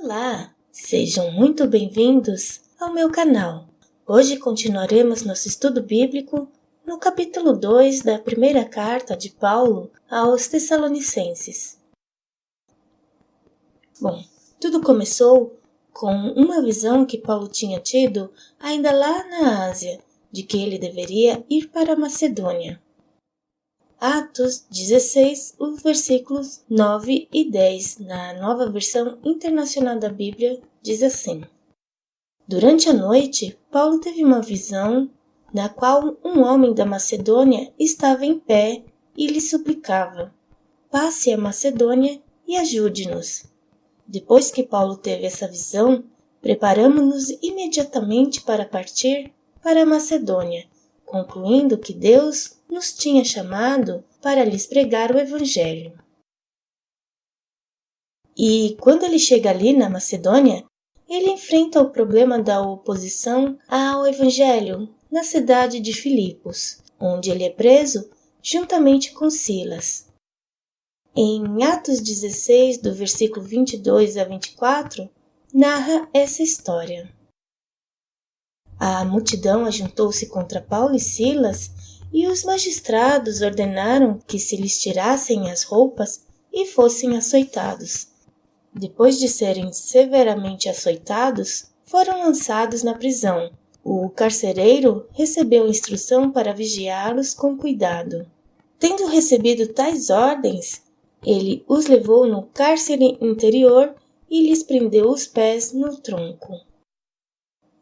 Olá, sejam muito bem-vindos ao meu canal. Hoje continuaremos nosso estudo bíblico no capítulo 2 da primeira carta de Paulo aos Tessalonicenses. Bom, tudo começou com uma visão que Paulo tinha tido ainda lá na Ásia, de que ele deveria ir para a Macedônia. Atos 16, os versículos 9 e 10, na Nova Versão Internacional da Bíblia, diz assim: Durante a noite, Paulo teve uma visão na qual um homem da Macedônia estava em pé e lhe suplicava: passe a Macedônia e ajude-nos. Depois que Paulo teve essa visão, preparamo-nos imediatamente para partir para a Macedônia, concluindo que Deus nos tinha chamado para lhes pregar o Evangelho. E quando ele chega ali na Macedônia, ele enfrenta o problema da oposição ao Evangelho na cidade de Filipos, onde ele é preso juntamente com Silas. Em Atos 16, do versículo 22 a 24, narra essa história. A multidão ajuntou-se contra Paulo e Silas, e os magistrados ordenaram que se lhes tirassem as roupas e fossem açoitados. Depois de serem severamente açoitados, foram lançados na prisão. O carcereiro recebeu instrução para vigiá-los com cuidado. Tendo recebido tais ordens, ele os levou no cárcere interior e lhes prendeu os pés no tronco.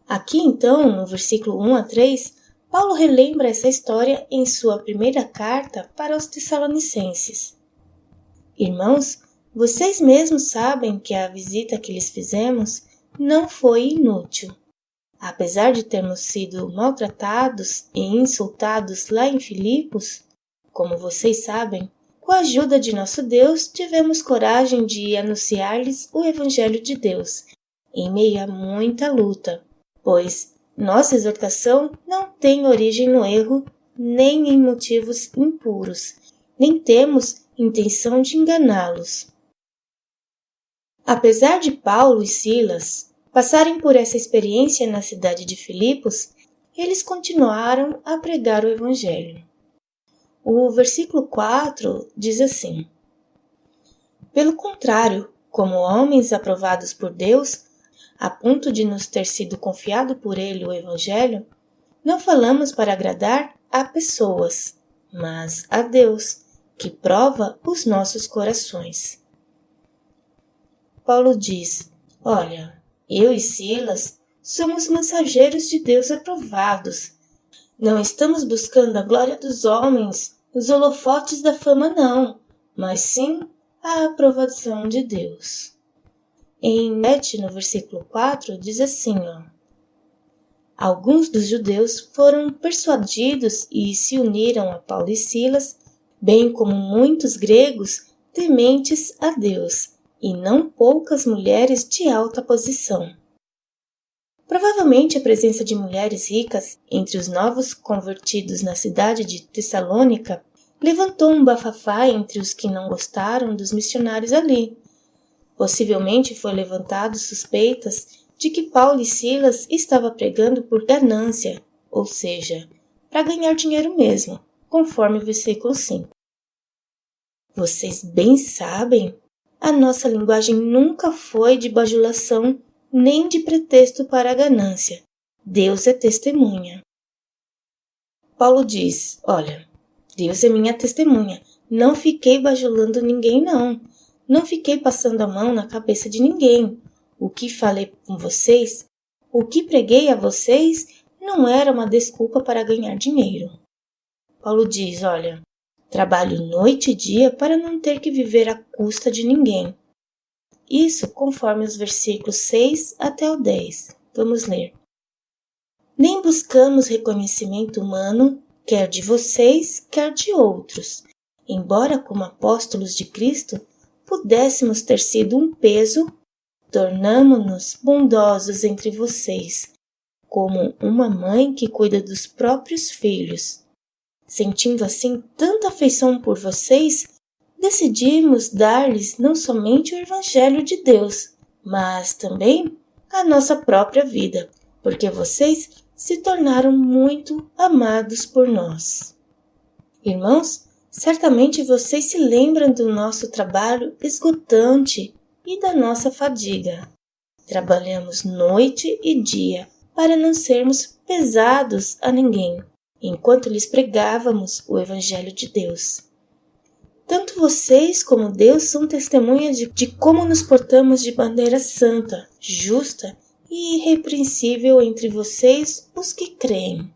Aqui então, no versículo 1 a 3, Paulo relembra essa história em sua primeira carta para os Tessalonicenses. Irmãos, vocês mesmos sabem que a visita que lhes fizemos não foi inútil. Apesar de termos sido maltratados e insultados lá em Filipos, como vocês sabem, com a ajuda de nosso Deus, tivemos coragem de anunciar-lhes o Evangelho de Deus, em meio a muita luta, pois nossa exortação não tem origem no erro, nem em motivos impuros, nem temos intenção de enganá-los. Apesar de Paulo e Silas passarem por essa experiência na cidade de Filipos, eles continuaram a pregar o Evangelho. O versículo 4 diz assim: Pelo contrário, como homens aprovados por Deus, a ponto de nos ter sido confiado por ele o Evangelho, não falamos para agradar a pessoas, mas a Deus, que prova os nossos corações. Paulo diz: Olha, eu e Silas somos mensageiros de Deus aprovados. Não estamos buscando a glória dos homens, os holofotes da fama não, mas sim a aprovação de Deus. Em 7, no versículo 4, diz assim, Alguns dos judeus foram persuadidos e se uniram a Paulo e Silas, bem como muitos gregos tementes a Deus, e não poucas mulheres de alta posição. Provavelmente a presença de mulheres ricas entre os novos convertidos na cidade de Tessalônica levantou um bafafá entre os que não gostaram dos missionários ali. Possivelmente foi levantado suspeitas de que Paulo e Silas estavam pregando por ganância, ou seja, para ganhar dinheiro mesmo, conforme o versículo 5. Vocês bem sabem, a nossa linguagem nunca foi de bajulação nem de pretexto para a ganância. Deus é testemunha. Paulo diz, olha, Deus é minha testemunha, não fiquei bajulando ninguém não. Não fiquei passando a mão na cabeça de ninguém. O que falei com vocês, o que preguei a vocês, não era uma desculpa para ganhar dinheiro. Paulo diz, olha, trabalho noite e dia para não ter que viver à custa de ninguém. Isso conforme os versículos 6 até o 10. Vamos ler. Nem buscamos reconhecimento humano, quer de vocês, quer de outros. Embora como apóstolos de Cristo, pudéssemos ter sido um peso, tornamo-nos bondosos entre vocês, como uma mãe que cuida dos próprios filhos. Sentindo assim tanta afeição por vocês, decidimos dar-lhes não somente o Evangelho de Deus, mas também a nossa própria vida, porque vocês se tornaram muito amados por nós. Irmãos, certamente vocês se lembram do nosso trabalho esgotante e da nossa fadiga. Trabalhamos noite e dia para não sermos pesados a ninguém, enquanto lhes pregávamos o Evangelho de Deus. Tanto vocês como Deus são testemunhas de como nos portamos de maneira santa, justa e irrepreensível entre vocês, os que creem.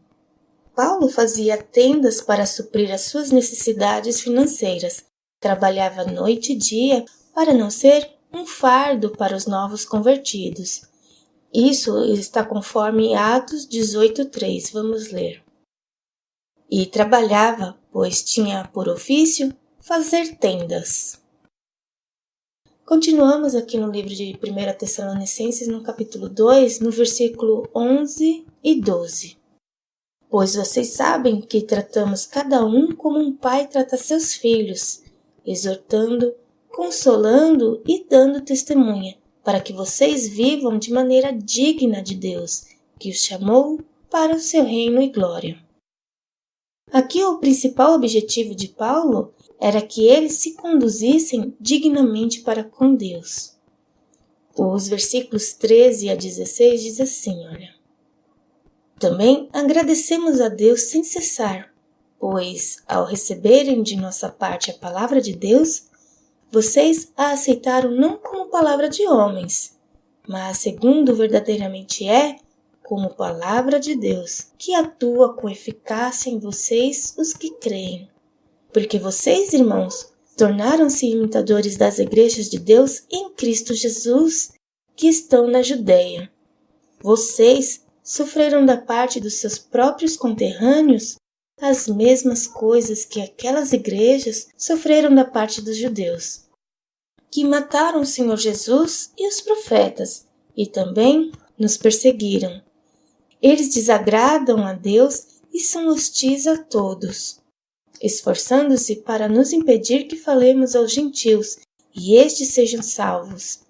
Paulo fazia tendas para suprir as suas necessidades financeiras, trabalhava noite e dia para não ser um fardo para os novos convertidos. Isso está conforme Atos 18:3, vamos ler. E trabalhava, pois tinha por ofício fazer tendas. Continuamos aqui no livro de 1 Tessalonicenses, no capítulo 2, no versículo 11 e 12. Pois vocês sabem que tratamos cada um como um pai trata seus filhos, exortando, consolando e dando testemunha, para que vocês vivam de maneira digna de Deus, que os chamou para o seu reino e glória. Aqui o principal objetivo de Paulo era que eles se conduzissem dignamente para com Deus. Os versículos 13 a 16 diz assim, olha. Também agradecemos a Deus sem cessar, pois, ao receberem de nossa parte a palavra de Deus, vocês a aceitaram não como palavra de homens, mas segundo verdadeiramente é, como palavra de Deus, que atua com eficácia em vocês, os que creem. Porque vocês, irmãos, tornaram-se imitadores das igrejas de Deus em Cristo Jesus, que estão na Judeia. Vocês sofreram da parte dos seus próprios conterrâneos as mesmas coisas que aquelas igrejas sofreram da parte dos judeus, que mataram o Senhor Jesus e os profetas, e também nos perseguiram. Eles desagradam a Deus e são hostis a todos, esforçando-se para nos impedir que falemos aos gentios e estes sejam salvos.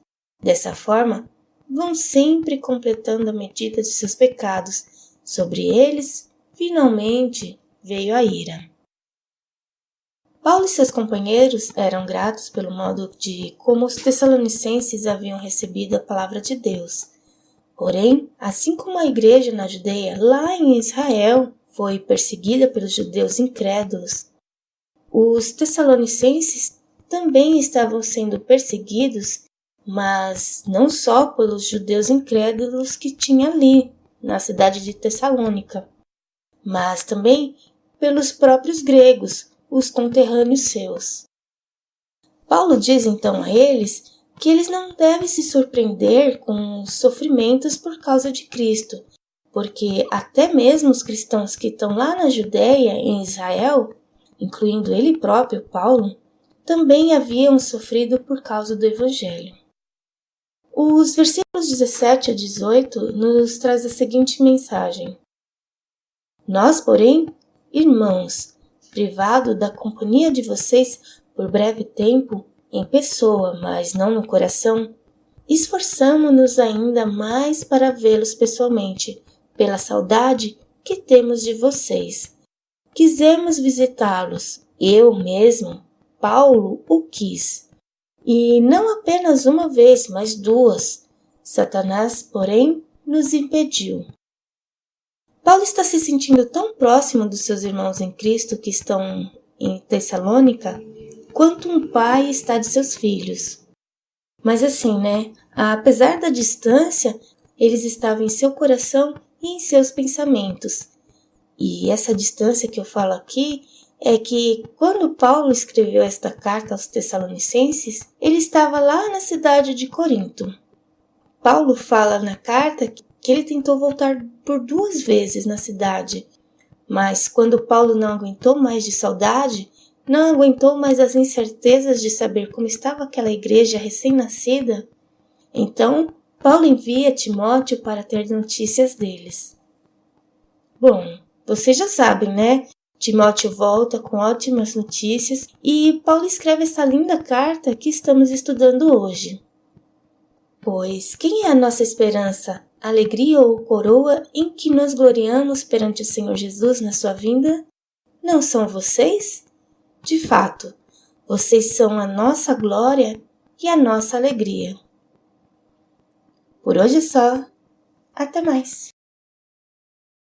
Dessa forma, vão sempre completando a medida de seus pecados. Sobre eles, finalmente, veio a ira. Paulo e seus companheiros eram gratos pelo modo de como os tessalonicenses haviam recebido a palavra de Deus. Porém, assim como a igreja na Judeia, lá em Israel, foi perseguida pelos judeus incrédulos, os tessalonicenses também estavam sendo perseguidos, mas não só pelos judeus incrédulos que tinha ali, na cidade de Tessalônica, mas também pelos próprios gregos, os conterrâneos seus. Paulo diz então a eles que eles não devem se surpreender com os sofrimentos por causa de Cristo, porque até mesmo os cristãos que estão lá na Judeia, em Israel, incluindo ele próprio, Paulo, também haviam sofrido por causa do Evangelho. Os versículos 17 a 18 nos traz a seguinte mensagem. Nós, porém, irmãos, privado da companhia de vocês por breve tempo, em pessoa, mas não no coração, esforçamo-nos ainda mais para vê-los pessoalmente, pela saudade que temos de vocês. Quisemos visitá-los, eu mesmo, Paulo, o quis. E não apenas uma vez, mas duas. Satanás, porém, nos impediu. Paulo está se sentindo tão próximo dos seus irmãos em Cristo que estão em Tessalônica, quanto um pai está de seus filhos. Mas assim, apesar da distância, eles estavam em seu coração e em seus pensamentos. E essa distância que eu falo aqui é que quando Paulo escreveu esta carta aos Tessalonicenses, ele estava lá na cidade de Corinto. Paulo fala na carta que ele tentou voltar por 2 vezes na cidade, mas quando Paulo não aguentou mais de saudade, não aguentou mais as incertezas de saber como estava aquela igreja recém-nascida, então Paulo envia Timóteo para ter notícias deles. Bom, vocês já sabem, Timóteo volta com ótimas notícias e Paulo escreve essa linda carta que estamos estudando hoje. Pois quem é a nossa esperança, alegria ou coroa em que nos gloriamos perante o Senhor Jesus na sua vinda? Não são vocês? De fato, vocês são a nossa glória e a nossa alegria. Por hoje é só. Até mais!